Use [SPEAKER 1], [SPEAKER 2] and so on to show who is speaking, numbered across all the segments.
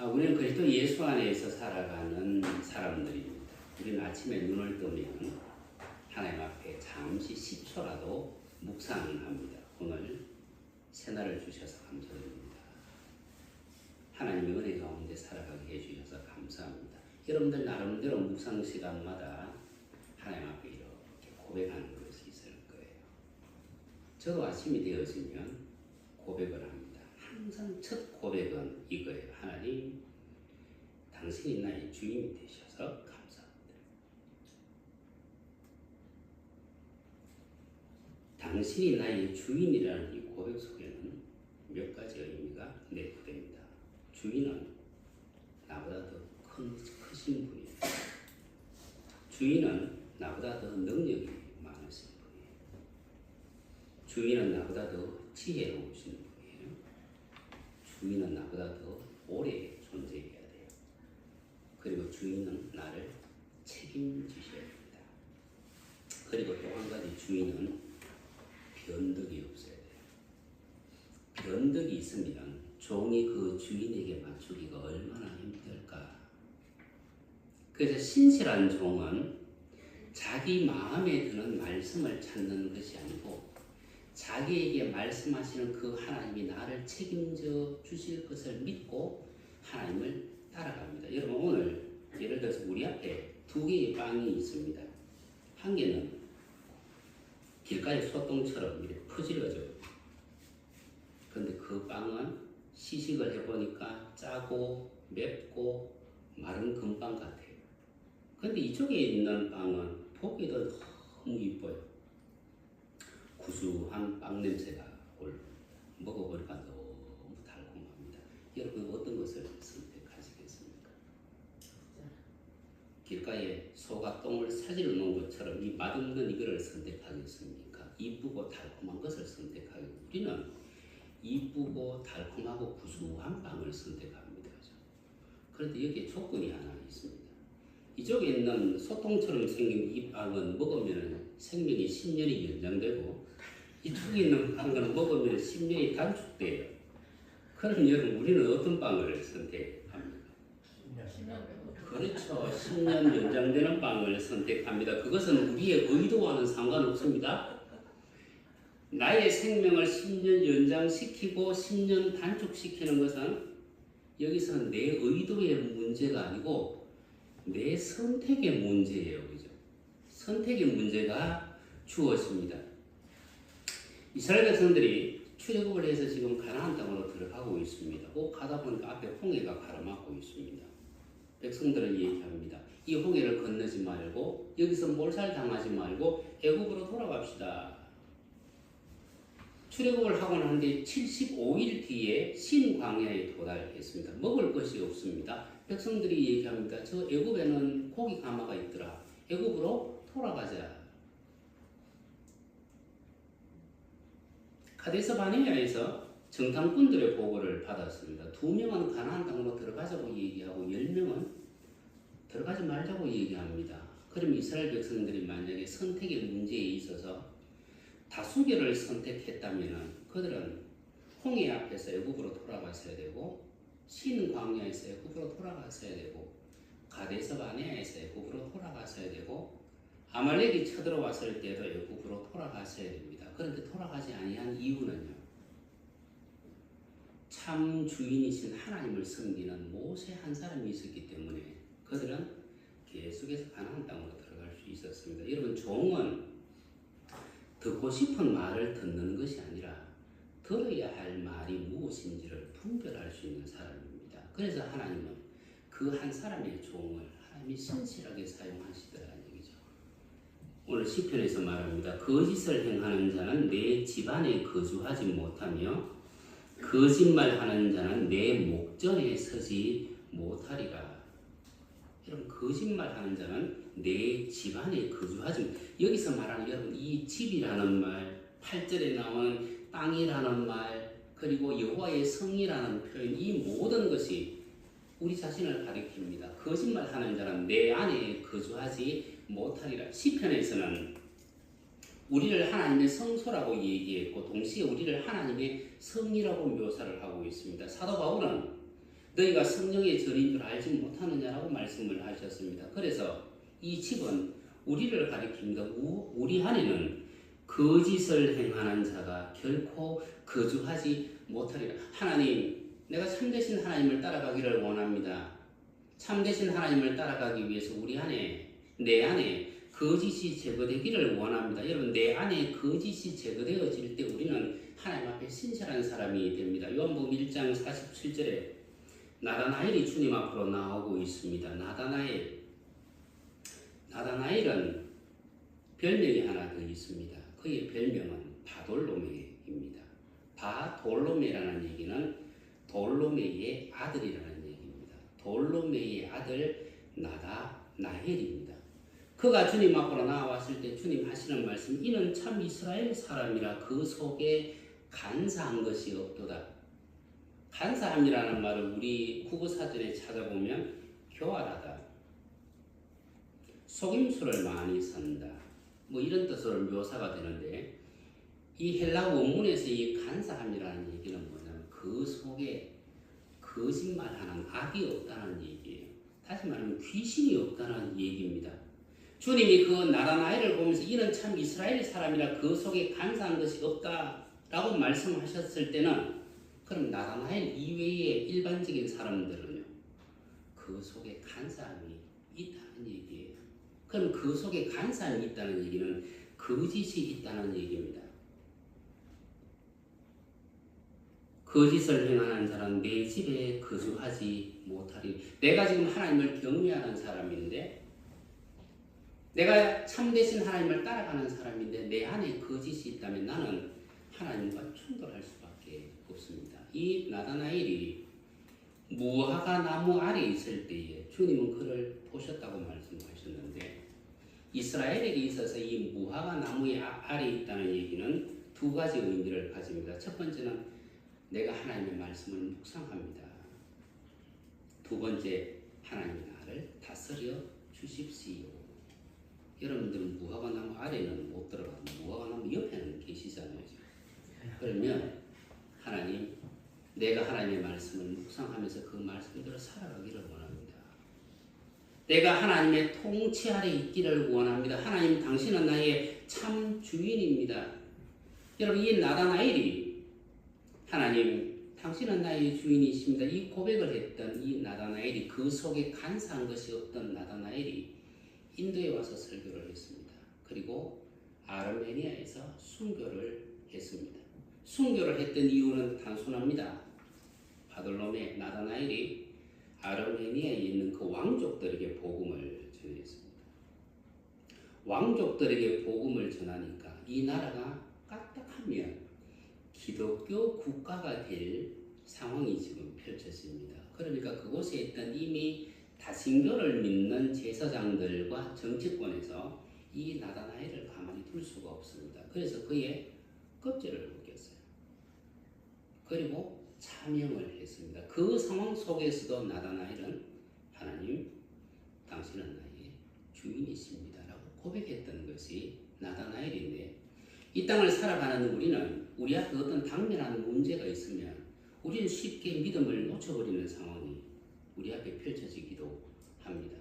[SPEAKER 1] 우리는 그리스도 예수 안에서 살아가는 사람들입니다. 우리는 아침에 눈을 뜨면 하나님 앞에 잠시 10초라도 묵상합니다. 오늘 새날을 주셔서 감사드립니다. 하나님의 은혜 가운데 살아가게 해주셔서 감사합니다. 여러분들 나름대로 묵상 시간마다 하나님 앞에 이렇게 고백하는 것이 있을 거예요. 저도 아침이 되어지면 고백을 합니다. 항상 첫 고백은 이거예요. 하나님, 당신이 나의 주인이 되셔서 감사합니다. 당신이 나의 주인이라는 이 고백 속에는 몇 가지 의미가 내포됩니다. 주인은 나보다 더 크신 분이에요. 주인은 나보다 더 능력이 많으신 분이에요. 주인은 나보다 더 지혜로우신 분이에요. 주인은 나보다 더 오래 존재해야 돼요. 그리고 주인은 나를 책임지셔야 됩니다. 그리고 또 한 가지 주인은 변덕이 없어야 돼요. 변덕이 있으면 종이 그 주인에게 맞추기가 얼마나 힘들까. 그래서 신실한 종은 자기 마음에 드는 말씀을 찾는 것이 아니고 자기에게 말씀하시는 그 하나님이 나를 책임져 주실 것을 믿고 하나님을 따라갑니다. 여러분 오늘 예를 들어서 우리 앞에 두 개의 빵이 있습니다. 한 개는 길가의 소똥처럼 이렇게 퍼질러져요. 그런데 그 빵은 시식을 해보니까 짜고 맵고 마른 금빵 같아요. 그런데 이쪽에 있는 빵은 보기에도 너무 이뻐요. 구수한 빵 냄새가 올라옵니다. 먹어보니까 너무 달콤합니다. 여러분 어떤 것을 선택하시겠습니까? 길가에 소가 똥을 사지를 놓은 것처럼 이 맛없는 이거를 선택하겠습니까? 이쁘고 달콤한 것을 선택하겠습니까? 우리는 이쁘고 달콤하고 구수한 빵을 선택합니다. 그런데 여기에 조건이 하나 있습니다. 이쪽에 있는 소똥처럼 생긴 이 빵은 먹으면 생명이 10년이 연장되고 이쪽에 있는 빵은 먹으면 10년이 단축돼요. 그럼 여러분 우리는 어떤 빵을 선택합니까? 10년. 그렇죠. 10년 연장되는 빵을 선택합니다. 그것은 우리의 의도와는 상관없습니다. 나의 생명을 10년 연장시키고 10년 단축시키는 것은 여기서는 내 의도의 문제가 아니고 내 선택의 문제예요. 그죠? 선택의 문제가 주어집니다. 이스라엘 백성들이 출애굽을 해서 지금 가나안 땅으로 들어가고 있습니다. 꼭 가다 보니까 앞에 홍해가 가로막고 있습니다. 백성들은 얘기합니다. 이 홍해를 건너지 말고 여기서 몰살당하지 말고 애굽으로 돌아갑시다. 출애굽을 하고 나는데 75일 뒤에 신광야에 도달했습니다. 먹을 것이 없습니다. 백성들이 얘기합니다. 저 애굽에는 고기 가마가 있더라. 애굽으로 돌아가자. 카데스 바네아에서 정탐꾼들의 보고를 받았습니다. 2명은 가나안 땅으로 들어가자고 얘기하고 10명은 들어가지 말자고 얘기합니다. 그럼 이스라엘 백성들이 만약에 선택의 문제에 있어서 다수결을 선택했다면 그들은 홍해 앞에서 애굽으로 돌아갔어야 되고 신 광야에서 애굽으로 돌아갔어야 되고 가데스 바네아에서 애굽으로 돌아갔어야 되고 아말렉이 쳐들어왔을 때도 애굽으로 돌아갔어야 됩니다. 그런데 돌아가지 아니한 이유는요. 참 주인이신 하나님을 섬기는 모세 한 사람이 있었기 때문에 그들은 계속해서 가나안 땅으로 들어갈 수 있었습니다. 여러분 종은 듣고 싶은 말을 듣는 것이 아니라 들어야 할 말이 무엇인지를 분별할 수 있는 사람입니다. 그래서 하나님은 그 한 사람의 종을 하나님이 신실하게 사용하시더라는 얘기죠. 오늘 시편에서 말합니다. 거짓을 행하는 자는 내 집안에 거주하지 못하며 거짓말하는 자는 내 목전에 서지 못하리라. 여러분 거짓말하는 자는 내 집안에 거주하지 여기서 말하는 여러분 이 집이라는 말 8절에 나오는 땅이라는 말 그리고 여호와의 성이라는 표현 이 모든 것이 우리 자신을 가리킵니다. 거짓말하는 자는 내 안에 거주하지 못하리라. 시편에서는 우리를 하나님의 성소라고 얘기했고 동시에 우리를 하나님의 성이라고 묘사를 하고 있습니다. 사도 바울은 너희가 성령의 전인 줄 알지 못하느냐라고 말씀을 하셨습니다. 그래서 이 집은 우리를 가리킵니다. 우리 안에는 거짓을 행하는 자가 결코 거주하지 못하리라. 하나님, 내가 참되신 하나님을 따라가기를 원합니다. 참되신 하나님을 따라가기 위해서 우리 안에, 내 안에 거짓이 제거되기를 원합니다. 여러분, 내 안에 거짓이 제거되어질 때 우리는 하나님 앞에 신실한 사람이 됩니다. 요한복음 1장 47절에 나다나엘이 주님 앞으로 나오고 있습니다. 나다나엘은 별명이 하나 더 있습니다. 그의 별명은 바돌로메입니다. 바돌로메라는 얘기는 돌로메의 아들이라는 얘기입니다. 돌로메의 아들 나다나엘입니다. 그가 주님 앞으로 나왔을 때 주님 하시는 말씀, 이는 참 이스라엘 사람이라 그 속에 간사한 것이 없도다. 간사함이라는 말을 우리 국어사전에 찾아보면 교활하다, 속임수를 많이 쓴다, 뭐 이런 뜻으로 묘사가 되는데, 이 헬라 원문에서 이 간사함이라는 얘기는 뭐냐면 그 속에 거짓말하는 악이 없다는 얘기예요. 다시 말하면 귀신이 없다는 얘기입니다. 주님이 그 나다나엘을 보면서 이는 참 이스라엘 사람이라 그 속에 간사한 것이 없다라고 말씀하셨을 때는, 그럼 나다나엘 이외의 일반적인 사람들은요, 그 속에 간사함이 있다는 얘기예요. 그럼 그 속에 간사함이 있다는 얘기는 거짓이 있다는 얘기입니다. 거짓을 행하는 자는 내 집에 거주하지 못하리. 내가 지금 하나님을 경외하는 사람인데, 내가 참되신 하나님을 따라가는 사람인데 내 안에 거짓이 있다면 나는 하나님과 충돌할 수밖에 없습니다. 이 나다나엘이 무화과 나무 아래 있을 때에 주님은 그를 보셨다고 말씀하셨는데, 이스라엘에게 있어서 이 무화과 나무의 아래 있다는 얘기는 두 가지 의미를 가집니다. 첫 번째는 내가 하나님의 말씀을 묵상합니다. 두 번째, 하나님이 나를 다스려 주십시오. 여러분들은 무화과 나무 아래는 못 들어가고 무화과 나무 옆에는 계시잖아요. 그러면 하나님, 내가 하나님의 말씀을 묵상하면서 그 말씀대로 살아가기를 원합니다. 내가 하나님의 통치 아래 있기를 원합니다. 하나님, 당신은 나의 참 주인입니다. 여러분, 이 나다나엘이 하나님, 당신은 나의 주인이십니다, 이 고백을 했던 이 나다나엘이, 그 속에 간사한 것이 없던 나다나엘이 인도에 와서 설교를 했습니다. 그리고 아르메니아에서 순교를 했습니다. 순교를 했던 이유는 단순합니다. 바돌로메 나다나엘이 아르메니아에 있는 그 왕족들에게 복음을 전했습니다. 왕족들에게 복음을 전하니까 이 나라가 까딱하면 기독교 국가가 될 상황이 지금 펼쳐집니다. 그러니까 그곳에 있던 이미 다신교를 믿는 제사장들과 정치권에서 이 나다나엘을 가만히 둘 수가 없습니다. 그래서 그의 겁제를 묶였어요. 그리고 차명을 했습니다. 그 상황 속에서도 나다나엘은 하나님, 당신은 나의 주인이십니다 라고 고백했던 것이 나다나엘인데, 이 땅을 살아가는 우리는 우리 앞에 어떤 당면한 문제가 있으면 우리는 쉽게 믿음을 놓쳐버리는 상황이 우리 앞에 펼쳐지기도 합니다.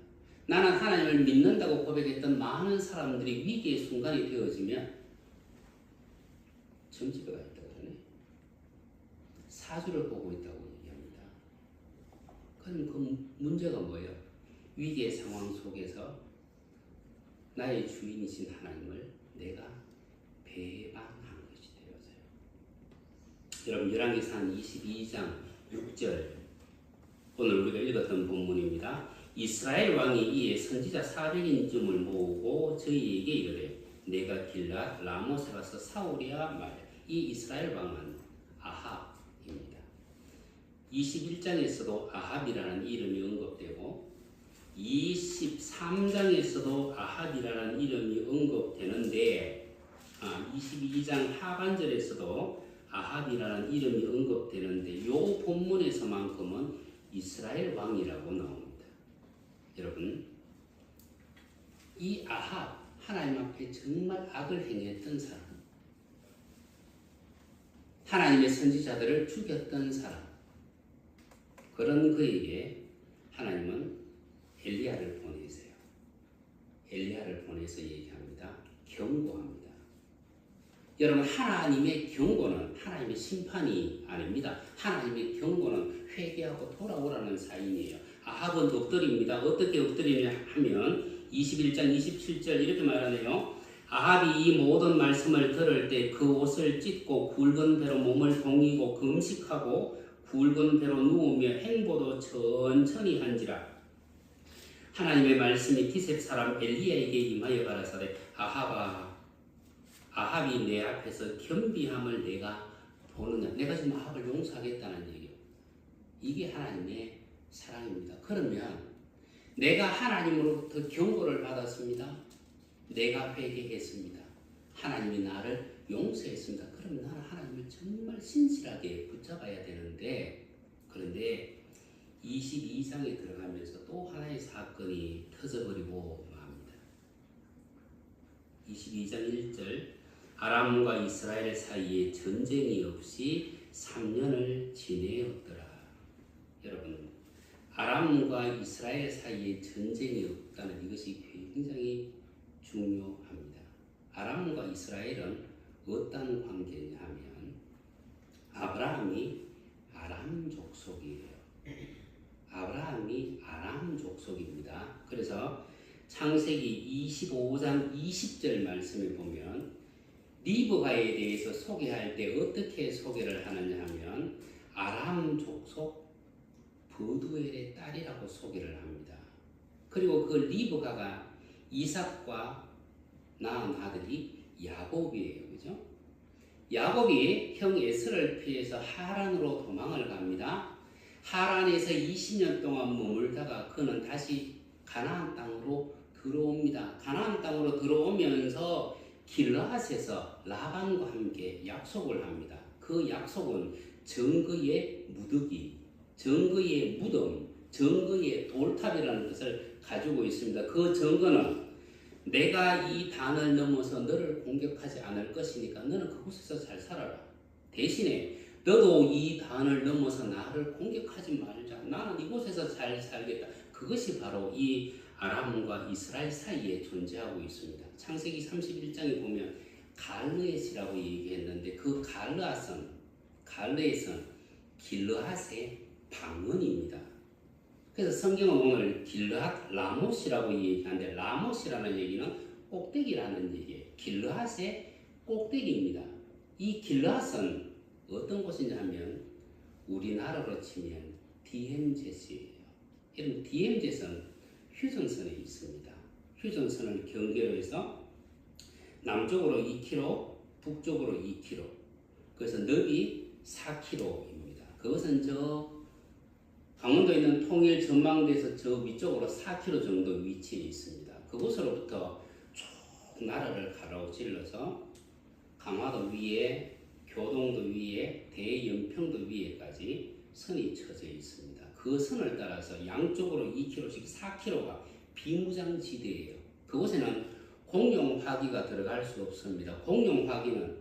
[SPEAKER 1] 나는 하나님을 믿는다고 고백했던 많은 사람들이 위기의 순간이 되어지면 점집에 가 있다고 그러네. 사주를 보고 있다고 얘기합니다. 그럼 그 문제가 뭐예요? 위기의 상황 속에서 나의 주인이신 하나님을 내가 배반한 것이 되어져요. 여러분, 열왕기상 22장 6절, 오늘 우리가 읽었던 본문입니다. 이스라엘 왕이 이에 선지자 400인쯤을 모으고 저희에게 이르되 내가 길랏 라못에 가서 사오랴 말이야. 이 이스라엘 왕은 아합입니다. 21장에서도 아합이라는 이름이 언급되고 23장에서도 아합이라는 이름이 언급되는데, 22장 하반절에서도 아합이라는 이름이 언급되는데, 이 본문에서만큼은 이스라엘 왕이라고 나옵니다. 여러분, 이 아합, 하나님 앞에 정말 악을 행했던 사람, 하나님의 선지자들을 죽였던 사람, 그런 그에게 하나님은 엘리야를 보내세요. 엘리야를 보내서 얘기합니다. 경고합니다. 여러분, 하나님의 경고는 하나님의 심판이 아닙니다. 하나님의 경고는 회개하고 돌아오라는 사인이에요. 아합은 엎드립니다. 어떻게 엎드리냐 하면 21장 27절 이렇게 말하네요. 아합이 이 모든 말씀을 들을 때 그 옷을 찢고 굵은 배로 몸을 동이고 금식하고 굵은 배로 누우며 행보도 천천히 한지라. 하나님의 말씀이 디셉 사람 엘리야에게 임하여 가라사대 아합이 내 앞에서 겸비함을 내가 보느냐. 내가 지금 아합을 용서하겠다는 얘기예요. 이게 하나님의 사랑입니다. 그러면 내가 하나님으로부터 경고를 받았습니다. 내가 회개했습니다. 하나님이 나를 용서했습니다. 그럼 나는 하나님을 정말 신실하게 붙잡아야 되는데, 그런데 22장에 들어가면서 또 하나의 사건이 터져버리고 맙니다. 22장 1절 아람과 이스라엘 사이에 전쟁이 없이 3년을 지내었더라. 여러분, 아람과 이스라엘 사이에 전쟁이 없다는 이것이 굉장히 중요합니다. 아람과 이스라엘은 어떤 관계냐 하면 아브라함이 아람 족속이에요. 아브라함이 아람 족속입니다. 그래서 창세기 25장 20절 말씀에 보면 리브가에 대해서 소개할 때 어떻게 소개를 하느냐 하면 아람 족속 버두엘의 딸이라고 소개를 합니다. 그리고 그 리브가가 이삭과 낳은 아들이 야곱이에요. 그죠? 야곱이 형 에서를 피해서 하란으로 도망을 갑니다. 하란에서 20년 동안 머물다가 그는 다시 가나안 땅으로 들어옵니다. 가나안 땅으로 들어오면서 길르앗에서 라반과 함께 약속을 합니다. 그 약속은 정거의 무더기, 정거의 무덤, 정거의 돌탑이라는 것을 가지고 있습니다. 그 정거는 내가 이 단을 넘어서 너를 공격하지 않을 것이니까 너는 그곳에서 잘 살아라. 대신에 너도 이 단을 넘어서 나를 공격하지 말자. 나는 이곳에서 잘 살겠다. 그것이 바로 이 아람과 이스라엘 사이에 존재하고 있습니다. 창세기 31장에 보면 갈르엣이라고 얘기했는데 그 갈르엣은 길르앗의 방언입니다. 그래서 성경은 오늘 길르앗 라못이라고 얘기하는데 라못이라는 얘기는 꼭대기라는 얘기예요. 길르앗의 꼭대기입니다. 이 길르앗은 어떤 곳이냐 하면 우리나라로 치면 DMZ예요. 이런 DMZ는 휴전선에 있습니다. 휴전선을 경계로 해서 남쪽으로 2km, 북쪽으로 2km. 그래서 넓이 4km입니다. 그것은 저 강원도에 있는 통일 전망대에서 저 위쪽으로 4km 정도 위치에 있습니다. 그곳으로부터 쭉 나라를 가로질러서 강화도 위에, 교동도 위에, 대연평도 위에까지 선이 쳐져 있습니다. 그 선을 따라서 양쪽으로 2km씩 4km가 비무장지대예요. 그곳에는 공용화기가 들어갈 수 없습니다. 공용화기는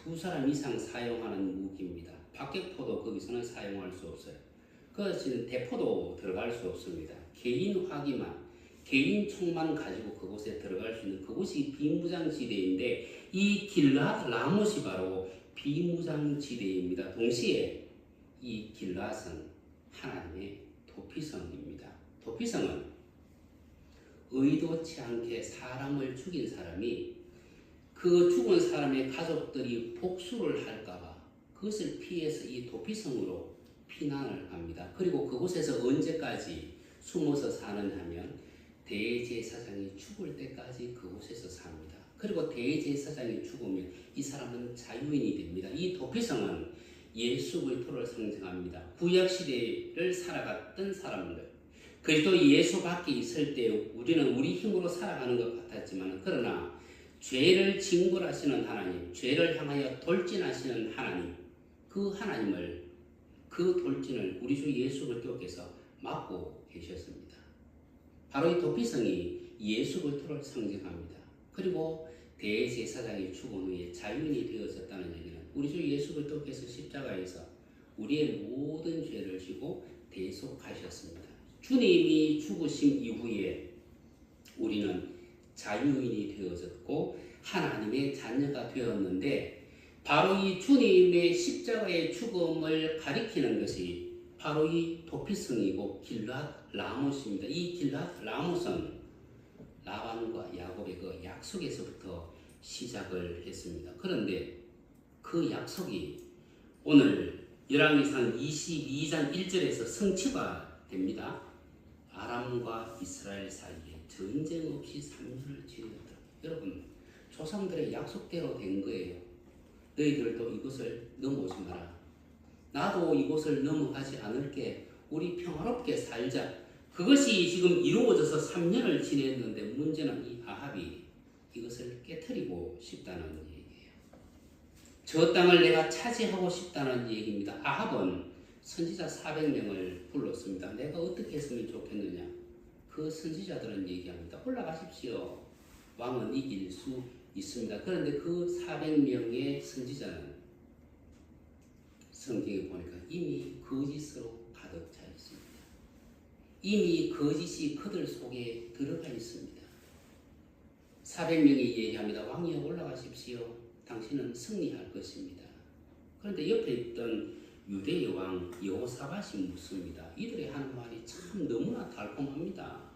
[SPEAKER 1] 2사람 이상 사용하는 무기입니다. 박격포도 거기서는 사용할 수 없어요. 그것은 대포도 들어갈 수 없습니다. 개인 화기만, 개인 총만 가지고 그곳에 들어갈 수 있는 그곳이 비무장지대인데 이 길르앗 라못이 바로 비무장지대입니다. 동시에 이 길르앗은 하나님의 도피성입니다. 도피성은 의도치 않게 사람을 죽인 사람이 그 죽은 사람의 가족들이 복수를 할까봐 그것을 피해서 이 도피성으로 피난을 갑니다. 그리고 그곳에서 언제까지 숨어서 사느냐 하면 대제사장이 죽을 때까지 그곳에서 삽니다. 그리고 대제사장이 죽으면 이 사람은 자유인이 됩니다. 이 도피성은 예수 그리스도를 상징합니다. 구약시대를 살아갔던 사람들, 그리스도 예수 밖에 있을 때 우리는 우리 힘으로 살아가는 것 같았지만 그러나 죄를 징벌하시는 하나님, 죄를 향하여 돌진하시는 하나님, 그 하나님을, 그 돌진을 우리 주 예수 그리스도께서 막고 계셨습니다. 바로 이 도피성이 예수 그리스도를 상징합니다. 그리고 대제사장이 죽은 후에 자유인이 되어졌다는 얘기는 우리 주 예수 그리스도께서 십자가에서 우리의 모든 죄를 지고 대속하셨습니다. 주님이 죽으신 이후에 우리는 자유인이 되어졌고 하나님의 자녀가 되었는데 바로 이 주님의 십자가의 죽음을 가리키는 것이 바로 이 도피성이고 길앗 라못입니다. 이 길앗 라못은 라반과 야곱의 그 약속에서부터 시작을 했습니다. 그런데 그 약속이 오늘 열왕기상 22장 1절에서 성취가 됩니다. 아람과 이스라엘 사이에 전쟁 없이 3년을 지내었다. 여러분, 조상들의 약속대로 된 거예요. 너희들도 이곳을 넘어오지 마라. 나도 이곳을 넘어가지 않을게. 우리 평화롭게 살자. 그것이 지금 이루어져서 3년을 지냈는데 문제는 이 아합이 이것을 깨트리고 싶다는 얘기예요. 저 땅을 내가 차지하고 싶다는 얘기입니다. 아합은 선지자 400명을 불렀습니다. 내가 어떻게 했으면 좋겠느냐? 그 선지자들은 얘기합니다. 올라가십시오. 왕은 이길 수 있습니다. 그런데 그 400명의 선지자는 성경에 보니까 이미 거짓으로 가득 차 있습니다. 이미 거짓이 그들 속에 들어가 있습니다. 400명이 얘기합니다. 왕이여 올라가십시오. 당신은 승리할 것입니다. 그런데 옆에 있던 유대의 왕 여호사밧이 묻습니다. 이들이 하는 말이 참 너무나 달콤합니다.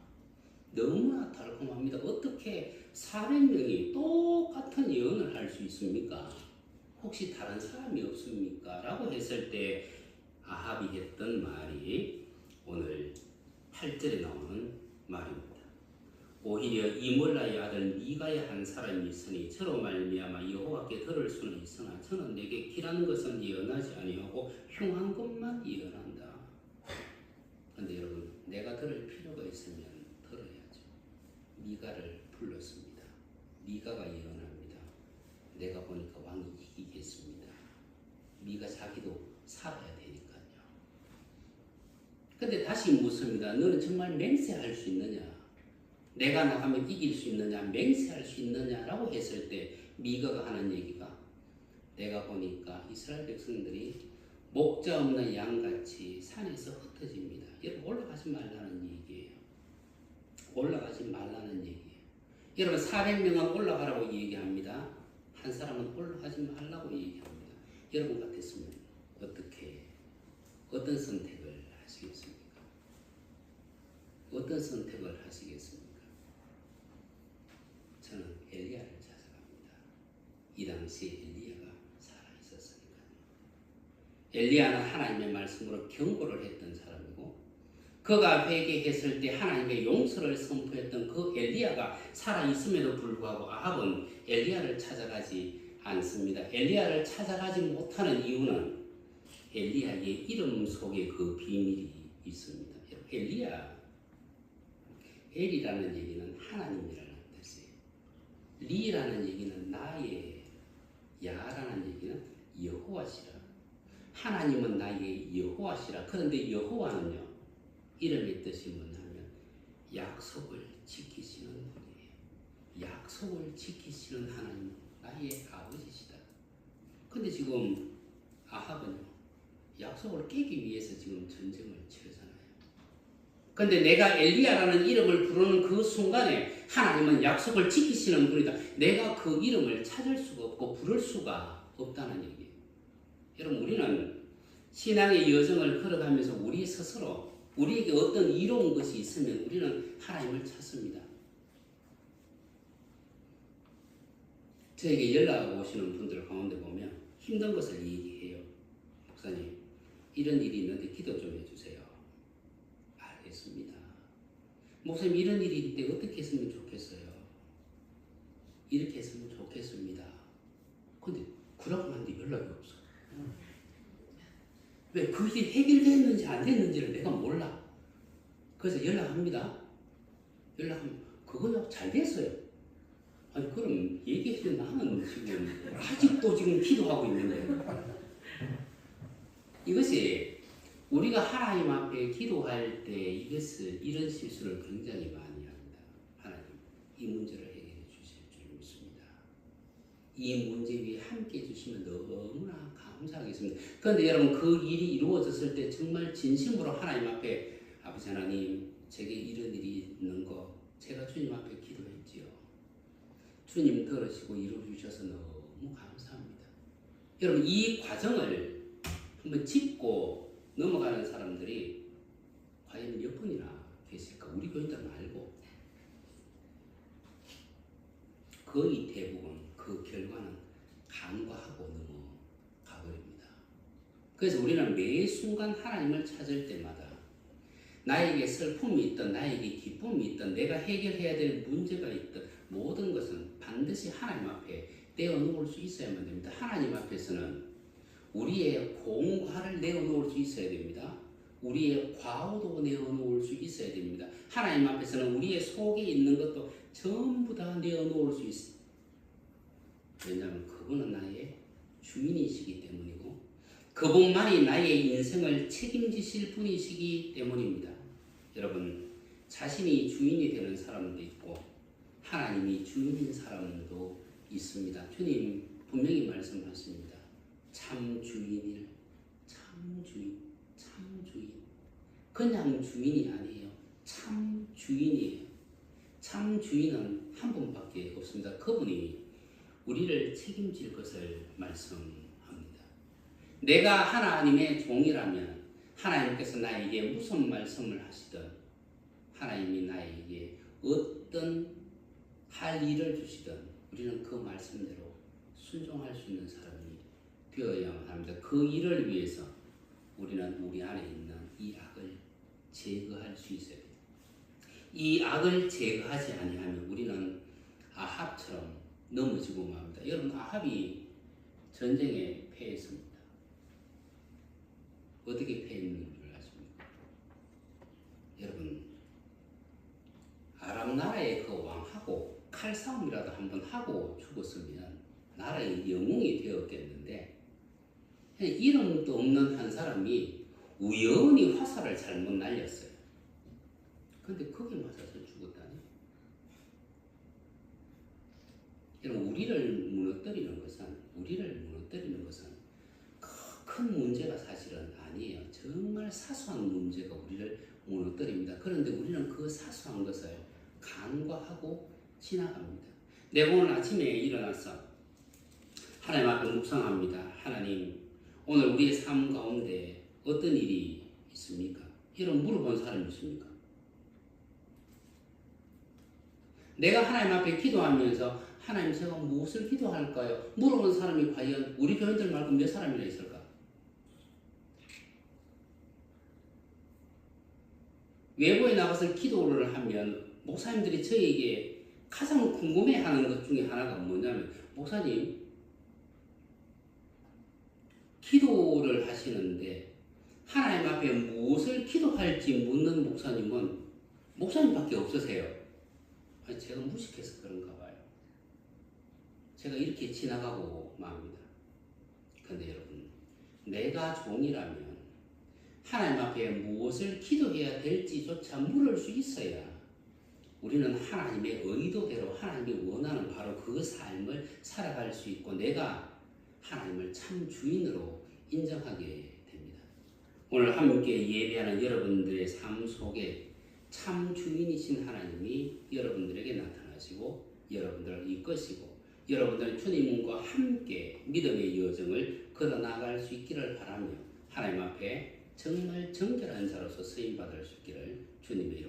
[SPEAKER 1] 너무나 달콤합니다. 어떻게 400명이 똑같은 예언을 할 수 있습니까? 혹시 다른 사람이 없습니까? 라고 했을 때 아합이 했던 말이 오늘 8절에 나오는 말입니다. 오히려 이몰라의 아들 미가의 한 사람이 있으니 저로 말미암아 여호와께 들을 수는 있으나 저는 내게 기라는 것은 예언하지 아니하고 흉한 것만 예언한다. 그런데 여러분, 내가 들을 필요가 있으면 들어야죠. 미가를 불렀습니다. 미가가 예언합니다. 내가 보니까 왕이 이기겠습니다. 미가 자기도 살아야 되니까요. 근데 다시 묻습니다. 너는 정말 맹세할 수 있느냐? 내가 나가면 이길 수 있느냐? 맹세할 수 있느냐라고 했을 때 미가가 하는 얘기가 내가 보니까 이스라엘 백성들이 목자 없는 양같이 산에서 흩어집니다. 여러분, 올라가지 말라는 얘기예요. 올라가지 말라는 얘기예요. 여러분, 400명은 올라가라고 얘기합니다. 한 사람은 올라가지 말라고 얘기합니다. 여러분 같았으면 어떤 선택을 하시겠습니까? 어떤 선택을 하시겠습니까? 저는 엘리야를 찾아갑니다. 이 당시에 엘리야가 살아있었으니까요. 엘리야는 하나님의 말씀으로 경고를 했던 사람이고 그가 회개했을 때 하나님의 용서를 선포했던 그 엘리야가 살아있음에도 불구하고 아합은 엘리야를 찾아가지 않습니다. 엘리야를 찾아가지 못하는 이유는 엘리야의 이름 속에 그 비밀이 있습니다. 엘리야, 엘이라는 얘기는 하나님이라는 뜻이에요. 리라는 얘기는 나의, 야라는 얘기는 여호와시라. 하나님은 나의 여호와시라. 그런데 여호와는요, 이름의 뜻이 뭐냐면 약속을 지키시는 분이에요. 약속을 지키시는 하나님, 나의 아버지시다. 근데 지금 아합은요, 약속을 깨기 위해서 지금 전쟁을 치르잖아요. 근데 내가 엘리야라는 이름을 부르는 그 순간에 하나님은 약속을 지키시는 분이다. 내가 그 이름을 찾을 수가 없고 부를 수가 없다는 얘기예요. 여러분, 우리는 신앙의 여정을 걸어가면서 우리 스스로 우리에게 어떤 이로운 것이 있으면 우리는 하나님을 찾습니다. 저에게 연락 오시는 분들 가운데 보면 힘든 것을 얘기해요. 목사님, 이런 일이 있는데 기도 좀 해주세요. 알겠습니다. 목사님, 이런 일이 있는데 어떻게 했으면 좋겠어요? 이렇게 했으면 좋겠습니다. 근데 그러고 난뒤 연락이 없어. 왜? 그 일이 해결됐는지 안 됐는지를 내가 몰라. 그래서 연락합니다. 연락하면 그거요, 잘 됐어요. 아니, 그럼 얘기해도 나는 지금 아직도 지금 기도하고 있는데. 이것이 우리가 하나님 앞에 기도할 때 이런 실수를 굉장히 많이 합니다. 하나님, 이 문제를 해결해 주실 줄 믿습니다. 이 문제 위에 함께 해주시면 너무나 감사하겠습니다. 그런데 여러분 그 일이 이루어졌을 때 정말 진심으로 하나님 앞에 아버지 하나님 제게 이런 일이 있는 거 제가 주님 앞에 기도했지요. 주님 들으시고 이루어주셔서 너무 감사합니다. 여러분 이 과정을 한번 짚고 넘어가는 사람들이 과연 몇 분이나 계실까? 우리 교인들 말고 거의 대부분 그 결과는 간과하고 넘어가버립니다. 그래서 우리는 매 순간 하나님을 찾을 때마다 나에게 슬픔이 있든 나에게 기쁨이 있든 내가 해결해야 될 문제가 있든 모든 것은 반드시 하나님 앞에 내어놓을 수 있어야만 됩니다. 하나님 앞에서는 우리의 공과를 내어놓을 수 있어야 됩니다. 우리의 과오도 내어놓을 수 있어야 됩니다. 하나님 앞에서는 우리의 속에 있는 것도 전부 다 내어놓을 수 있습니다. 왜냐하면 그분은 나의 주인이시기 때문이고 그분만이 나의 인생을 책임지실 분이시기 때문입니다. 여러분 자신이 주인이 되는 사람도 있고 하나님이 주인인 사람도 있습니다. 주님 분명히 말씀하십니다. 참 주인일, 참 주인, 참 주인. 그냥 주인이 아니에요. 참 주인이에요. 참 주인은 한 분밖에 없습니다. 그분이 우리를 책임질 것을 말씀합니다. 내가 하나님의 종이라면 하나님께서 나에게 무슨 말씀을 하시든 하나님이 나에게 어떤 할 일을 주시든 우리는 그 말씀대로 순종할 수 있는 사람이 되어야만 합니다. 그 일을 위해서 우리는 우리 안에 있는 이 악을 제거할 수 있어야 됩니다. 이 악을 제거하지 아니하면 우리는 아합처럼 넘어지고 맙니다. 여러분 아합이 전쟁에 패했습니다. 어떻게 패했는 줄 아십니까? 여러분 아람 나라의 그 왕하고 칼싸움이라도 한번 하고 죽었으면 나라의 영웅이 되었겠는데 이름도 없는 한 사람이 우연히 화살을 잘못 날렸어요. 근데 거기에 맞아서 죽었다니. 여러분 우리를 무너뜨리는 것은 큰 문제가 사실은 아니에요. 정말 사소한 문제가 우리를 무너뜨립니다. 그런데 우리는 그 사소한 것을 간과하고 지나갑니다. 내가 오늘 아침에 일어나서 하나님 앞에 묵상합니다. 하나님 오늘 우리의 삶 가운데 어떤 일이 있습니까? 이런 물어본 사람이 있습니까? 내가 하나님 앞에 기도하면서 하나님 제가 무엇을 기도할까요? 물어본 사람이 과연 우리 교인들 말고 몇 사람이나 있을까? 외부에 나가서 기도를 하면 목사님들이 저에게 가장 궁금해하는 것 중에 하나가 뭐냐면 목사님 기도를 하시는데 하나님 앞에 무엇을 기도할지 묻는 목사님은 목사님밖에 없으세요. 아니, 제가 무식해서 그런가 봐요. 제가 이렇게 지나가고 맙니다. 그런데 여러분 내가 종이라면 하나님 앞에 무엇을 기도해야 될지조차 물을 수 있어야 우리는 하나님의 의도대로 하나님이 원하는 바로 그 삶을 살아갈 수 있고 내가 하나님을 참 주인으로 인정하게 됩니다. 오늘 함께 예배하는 여러분들의 삶 속에 참 주인이신 하나님이 여러분들에게 나타나시고 여러분들을 이끄시고 여러분들은 주님과 함께 믿음의 여정을 걸어나갈 수 있기를 바라며 하나님 앞에 정말 정결한 자로서 쓰임받을 수 있기를 주님의 이름으로